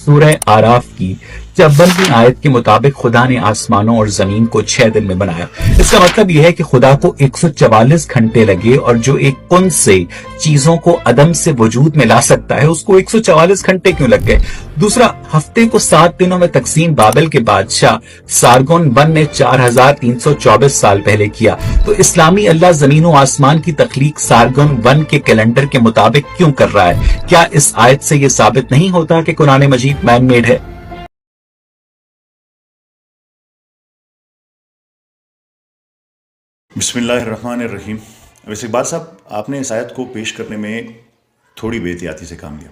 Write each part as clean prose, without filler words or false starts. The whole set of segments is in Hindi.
सूरह आराफ की 54वीं आयत के मुताबिक खुदा ने आसमानों और जमीन को 6 दिन में बनाया। इसका मतलब यह है कि खुदा को 144 घंटे लगे और जो एक कुन से चीजों को अदम से वजूद में ला सकता है उसको 144 घंटे क्यों लग गए। दूसरा, हफ्ते को 7 दिनों में तकसीम बाबल के बादशाह सारगोन वन ने 4324 साल पहले किया। तो इस्लामी अल्लाह जमीन और आसमान की तख्लीक सारगोन वन के कैलेंडर के मुताबिक क्यों कर रहा है? क्या इस आयत से यह साबित नहीं होता कि कुरान मजीद मैन मेड है? बिस्मिल्लाहिर्रहमानिर्रहीम। वैसे इकबाल साहब, आपने इस आयत को पेश करने में थोड़ी बेहतियाती से काम लिया।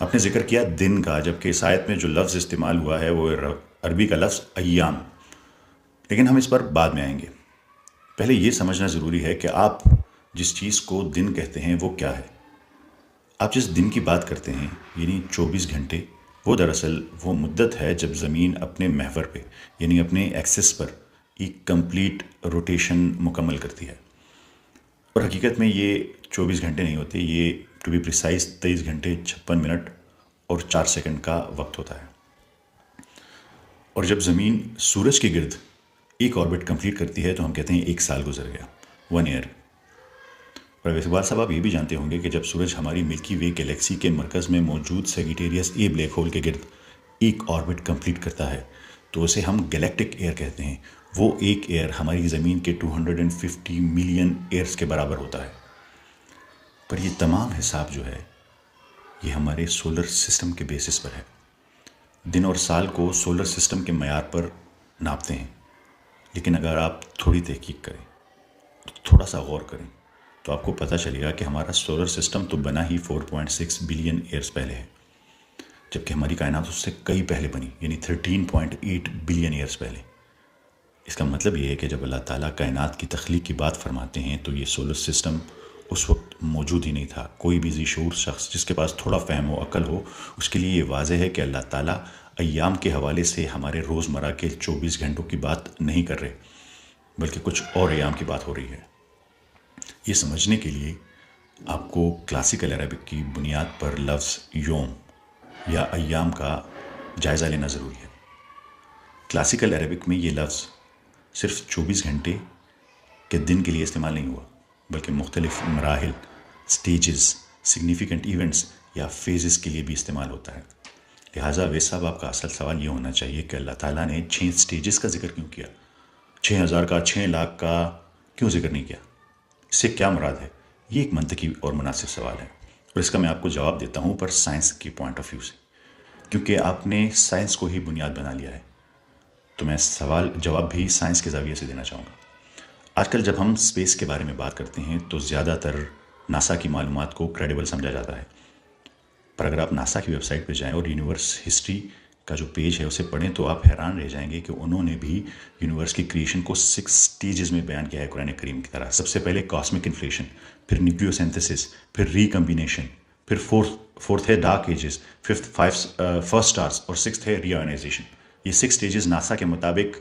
आपने जिक्र किया दिन का, जबकि इस आयत में जो लफ्ज़ इस्तेमाल हुआ है वो अरबी का लफ्ज़ अय्याम। लेकिन हम इस पर बाद में आएंगे। पहले ये समझना ज़रूरी है कि आप जिस चीज़ को दिन कहते हैं वो क्या है। आप जिस दिन की बात करते हैं यानी 24 घंटे, वो दरअसल वो मुद्दत है जब ज़मीन अपने महवर पे यानी अपने एक्सिस पर एक कंप्लीट रोटेशन मुकम्मल करती है। और हकीकत में ये 24 घंटे नहीं होते, ये टू बी प्रिसाइज 23 घंटे 56 मिनट और 4 सेकंड का वक्त होता है। और जब ज़मीन सूरज के गिर्द एक ऑर्बिट कंप्लीट करती है तो हम कहते हैं 1 साल गुजर गया, 1 ईयर। और वैसे बात साहब, आप ये भी जानते होंगे कि जब सूरज हमारी मिल्की वे गैलेक्सी के मरकज़ में मौजूद सेजिटेरियस ए ब्लैक होल के गिर्द एक ऑर्बिट कंप्लीट करता है तो उसे हम गैलेक्टिक एयर कहते हैं। वो एक एयर हमारी ज़मीन के 250 मिलियन एयर्स के बराबर होता है। पर ये तमाम हिसाब जो है ये हमारे सोलर सिस्टम के बेसिस पर है। दिन और साल को सोलर सिस्टम के मयार पर नापते हैं। लेकिन अगर आप थोड़ी तहकीक करें, थोड़ा सा गौर करें, तो आपको पता चलेगा कि हमारा सोलर सिस्टम तो बना ही 4.6 बिलियन ईयर्स पहले है, जबकि हमारी कायनात उससे कई पहले बनी यानी 13.8 बिलियन ईयर्स पहले। इसका मतलब ये है कि जब अल्लाह ताला कायनात की तख्लीक की बात फरमाते हैं तो ये सोलर सिस्टम उस वक्त मौजूद ही नहीं था। कोई भी ज़ीशऊर शख्स जिसके पास थोड़ा फ़हम हो, अक्ल हो, उसके लिए ये वाज़ेह है कि अल्लाह ताला अय्याम के हवाले से हमारे रोज़मर्रा के 24 घंटों की बात नहीं कर रहे, बल्कि कुछ और अय्याम की बात हो रही है। ये समझने के लिए आपको क्लासिकल अरबिक की बुनियाद पर लफ्ज़ योम या अय्याम का जायज़ा लेना ज़रूरी है। क्लासिकल अरबिक में ये लफ्ज़ सिर्फ 24 घंटे के दिन के लिए इस्तेमाल नहीं हुआ, बल्कि मुख्तलिफ मराहिल, स्टेजेस, सिग्निफिकेंट इवेंट्स या फेजेस के लिए भी इस्तेमाल होता है। लिहाजा वैसे साहब, आपका असल सवाल ये होना चाहिए कि अल्लाह ताला ने 6 स्टेजेस का जिक्र क्यों किया? 6000 का, 6 लाख का क्यों जिक्र नहीं किया? इससे क्या मुराद है? ये एक मंतकी और मुनासिब सवाल है और इसका मैं आपको जवाब देता हूँ पर साइंस की पॉइंट ऑफ व्यू से, क्योंकि आपने साइंस को ही बुनियाद बना लिया है। तो मैं सवाल जवाब भी साइंस के ज़ाविये से देना चाहूँगा। आजकल जब हम स्पेस के बारे में बात करते हैं तो ज़्यादातर नासा की मालूमात को क्रेडिबल समझा जाता है। पर अगर आप नासा की वेबसाइट पर जाएं और यूनिवर्स हिस्ट्री का जो पेज है उसे पढ़ें तो आप हैरान रह जाएंगे कि उन्होंने भी यूनिवर्स की क्रिएशन को 6 स्टेजेस में बयान किया है कुरान करीम की तरह। सबसे पहले कॉस्मिक इन्फ्लेशन, फिर न्यूक्लियोसिंथेसिस, फिर रिकम्बिनेशन, फिर फोर्थ है dark ages, fifth first stars और सिक्स्थ है रीआयोनाइजेशन। ये 6 स्टेजेस नासा के मुताबिक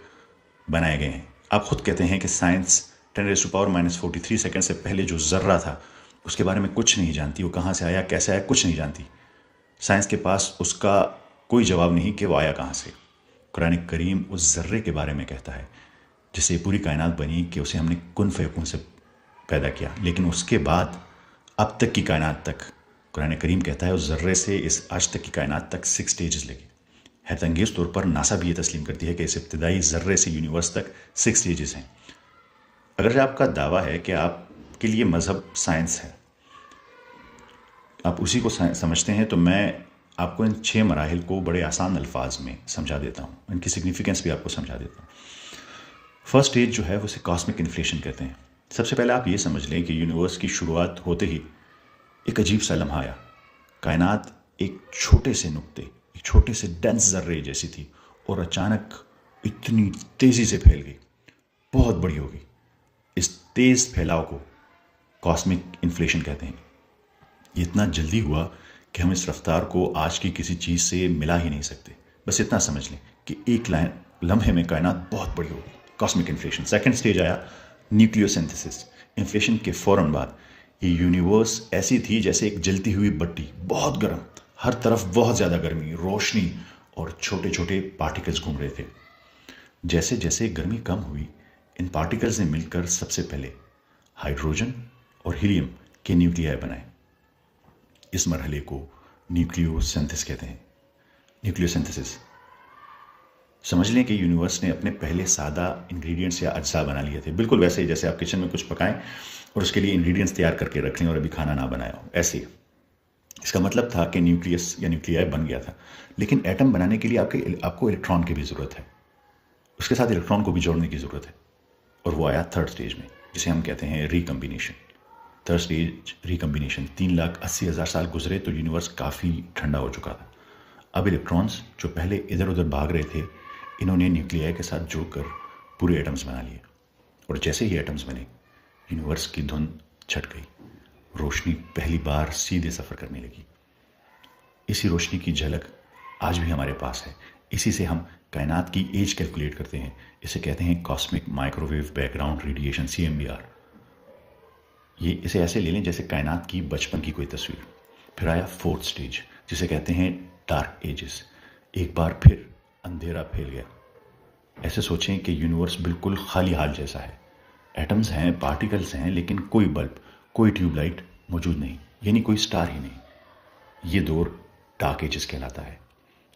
बनाए गए हैं। आप खुद कहते हैं कि साइंस 10⁻⁻43 सेकंड से पहले जो ज़र्रा था उसके बारे में कुछ नहीं जानती। वो कहाँ से आया, कैसे आया, कुछ नहीं जानती। साइंस के पास उसका कोई जवाब नहीं कि वो आया कहाँ से। कुरान करीम उस ज़र्रे के बारे में कहता है जिससे पूरी कायनात बनी कि उसे हमने कुन फयकून से पैदा किया। लेकिन उसके बाद अब तक की कायनात तक कुरान करीम कहता है उस ज़र्रे से इस आज तक की कायनात तक 6 स्टेजेस लगे। हैरतअंगेज़ तौर पर नासा भी ये तस्लीम करती है कि इस इब्तदाई ज़र्रे से यूनिवर्स तक 6 स्टेजेस हैं। अगर आपका दावा है कि आपके लिए मज़हब साइंस है, आप उसी को समझते हैं, तो मैं आपको इन 6 मराहिल को बड़े आसान अल्फाज में समझा देता हूँ। इनकी सिग्निफिकेंस भी आपको समझा देता हूँ। फर्स्ट स्टेज जो है उसे कॉस्मिक इन्फ्लेशन कहते हैं। सबसे पहले आप ये समझ लें कि यूनिवर्स की शुरुआत होते ही एक अजीब सा लम्हा आया। कायनात एक छोटे से नुक्ते, एक छोटे से डेंस ज़र्रे जैसी थी और अचानक इतनी तेज़ी से फैल गई, बहुत बड़ी हो गई। इस तेज़ फैलाव को कॉस्मिक इन्फ्लेशन कहते हैं। ये इतना जल्दी हुआ कि हम इस रफ्तार को आज की किसी चीज़ से मिला ही नहीं सकते। बस इतना समझ लें कि एक लम्हे में कायनात बहुत बड़ी हो गई, कॉस्मिक इन्फ्लेशन। सेकंड स्टेज आया न्यूक्लियोसिंथेसिस। इन्फ्लेशन के फ़ौरन बाद ये यूनिवर्स ऐसी थी जैसे एक जलती हुई बत्ती, बहुत गर्म, हर तरफ बहुत ज़्यादा गर्मी, रोशनी और छोटे छोटे पार्टिकल्स घूम रहे थे। जैसे जैसे गर्मी कम हुई, इन पार्टिकल्स ने मिलकर सबसे पहले हाइड्रोजन और हीलियम के न्यूक्लियाई बनाए। इस मरहले को न्यूक्लियोसिंथेसिस कहते हैं। न्यूक्लियोसिंथेसिस। समझ लें कि यूनिवर्स ने अपने पहले सादा इंग्रेडिएंट्स या अज्जा बना लिए थे, बिल्कुल वैसे ही जैसे आप किचन में कुछ पकाएं और उसके लिए इंग्रेडिएंट्स तैयार करके रख लें और अभी खाना ना बनाया हो, ऐसे ही। इसका मतलब था कि न्यूक्लियस या न्यूक्लियाई बन गया था, लेकिन एटम बनाने के लिए आपको इलेक्ट्रॉन की भी ज़रूरत है, उसके साथ इलेक्ट्रॉन को भी जोड़ने की ज़रूरत है। और वो आया थर्ड स्टेज में, जिसे हम कहते हैं रिकम्बिनेशन। Third stage recombination. 3,80,000 साल गुजरे तो यूनिवर्स काफ़ी ठंडा हो चुका था। अब इलेक्ट्रॉन्स जो पहले इधर उधर भाग रहे थे, इन्होंने न्यूक्लियाई के साथ जुड़कर पूरे एटम्स बना लिए। और जैसे ही एटम्स बने, यूनिवर्स की धुन छट गई। रोशनी पहली बार सीधे सफ़र करने लगी। इसी रोशनी की झलक आज भी हमारे पास है। इसी से हम कायनात की एज कैलकुलेट करते हैं। इसे कहते हैं cosmic microwave background radiation, CMBR। इसे ऐसे ले लें जैसे कायनात की बचपन की कोई तस्वीर। फिर आया फोर्थ स्टेज, जिसे कहते हैं डार्क एजेस। एक बार फिर अंधेरा फैल गया। ऐसे सोचें कि यूनिवर्स बिल्कुल खाली हाल जैसा है। एटम्स हैं, पार्टिकल्स हैं, लेकिन कोई बल्ब, कोई ट्यूबलाइट मौजूद नहीं, यानी कोई स्टार ही नहीं। ये दौर डार्क एजेस कहलाता है।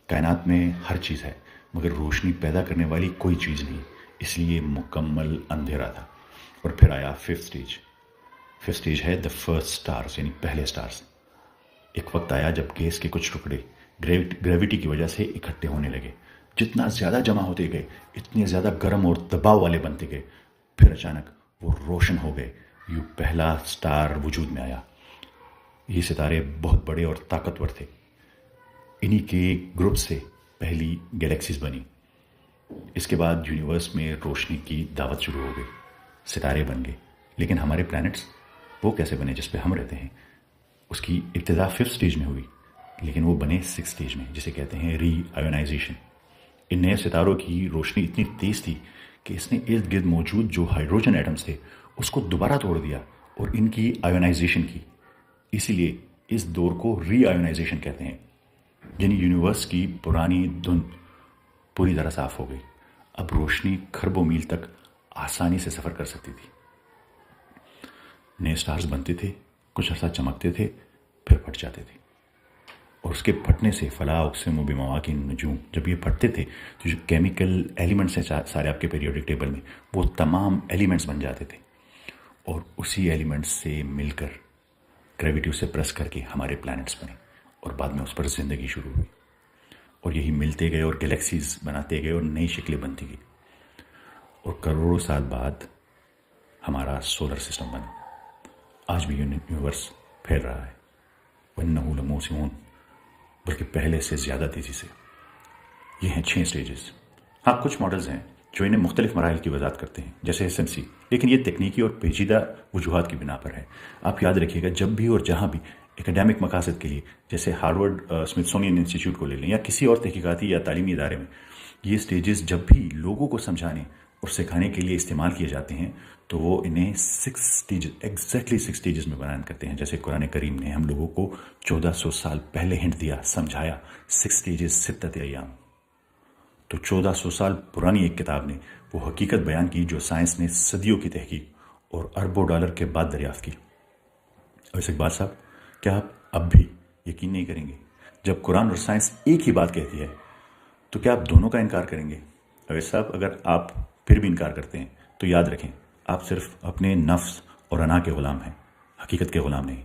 कायनात में हर चीज़ है, मगर रोशनी पैदा करने वाली कोई चीज़ नहीं, इसलिए मुकम्मल अंधेरा था। और फिर आया फिफ्थ स्टेज। फिफ्थ स्टेज है द फर्स्ट स्टार्स, यानी पहले स्टार्स। एक वक्त आया जब गैस के कुछ टुकड़े ग्रेविटी की वजह से इकट्ठे होने लगे। जितना ज़्यादा जमा होते गए, इतने ज़्यादा गर्म और दबाव वाले बनते गए। फिर अचानक वो रोशन हो गए। यूँ पहला स्टार वजूद में आया। ये सितारे बहुत बड़े और ताकतवर थे। इन्हीं के ग्रुप से पहली गैलेक्सीज बनी। इसके बाद यूनिवर्स में रोशनी की दावत शुरू हो गई। सितारे बन गए। लेकिन हमारे प्लैनेट्स, वो कैसे बने जिस पे हम रहते हैं? उसकी इब्तिदा फिफ्थ स्टेज में हुई, लेकिन वो बने सिक्स स्टेज में, जिसे कहते हैं री आयोनाइजेशन। इन नए सितारों की रोशनी इतनी तेज थी कि इसने इर्द गिर्द मौजूद जो हाइड्रोजन एटम्स थे उसको दोबारा तोड़ दिया और इनकी आयोनाइजेशन की। इसीलिए इस दौर को री आयोनाइजेशन कहते हैं। यानी यूनिवर्स की पुरानी धुन पूरी तरह साफ हो गई। अब रोशनी खरबों मील तक आसानी से सफ़र कर सकती थी। नए स्टार्स बनते थे, कुछ अर्सा चमकते थे, फिर फट जाते थे। और उसके फटने से फला उकसिम बिमवा की नजूम, जब ये फटते थे तो जो केमिकल एलिमेंट्स हैं सारे आपके पीरियोडिक टेबल में, वो तमाम एलिमेंट्स बन जाते थे। और उसी एलिमेंट्स से मिलकर ग्रेविटी उसे प्रेस करके हमारे प्लैनेट्स बने और बाद में उस पर ज़िंदगी शुरू हुई। और यही मिलते गए और गैलेक्सीज बनाते गए और नई शक्लें बनती गई। और करोड़ों साल बाद हमारा सोलर सिस्टम बना। आज भी यूनिवर्स फैल रहा है, वन्नहु लमूसिऊन, बल्कि पहले से ज़्यादा तेज़ी से। ये हैं 6 स्टेजेस। हाँ, कुछ मॉडल्स हैं जो इन्हें मुख्तलिफ मराहिल की वजाहत करते हैं, जैसे SMC, लेकिन ये तकनीकी और पेचीदा वजूहात की बिना पर है। आप याद रखिएगा, जब भी और जहाँ भी एकेडमिक मकासद के लिए, जैसे हार्वर्ड स्मिथसोनियन इंस्टीट्यूट को ले लें या किसी और तहकीकाती या तालीमी इदारे में, ये स्टेजेस जब भी लोगों को समझाने और सिखाने के लिए इस्तेमाल किए जाते हैं तो वो इन्हें 6 स्टेजेस, एग्जैक्टली 6 स्टेजेस में बयान करते हैं। जैसे कुरान करीम ने हम लोगों को 1400 साल पहले हिंट दिया, समझाया, 6 स्टेजेस सित्तत अय्याम। तो 1400 साल पुरानी एक किताब ने वो हकीकत बयान की जो साइंस ने सदियों की तहकीक और अरबों डॉलर के बाद दरियाफ्त की। और एक बात साहब, क्या आप अब भी यकीन नहीं करेंगे? जब कुरान और साइंस एक ही बात कहती है तो क्या आप दोनों का इनकार करेंगे? अवैस साहब, अगर आप फिर भी इनकार करते हैं तो याद रखें, आप सिर्फ अपने नफ्स और अना के ग़ुलाम हैं, हकीकत के ग़ुलाम नहीं।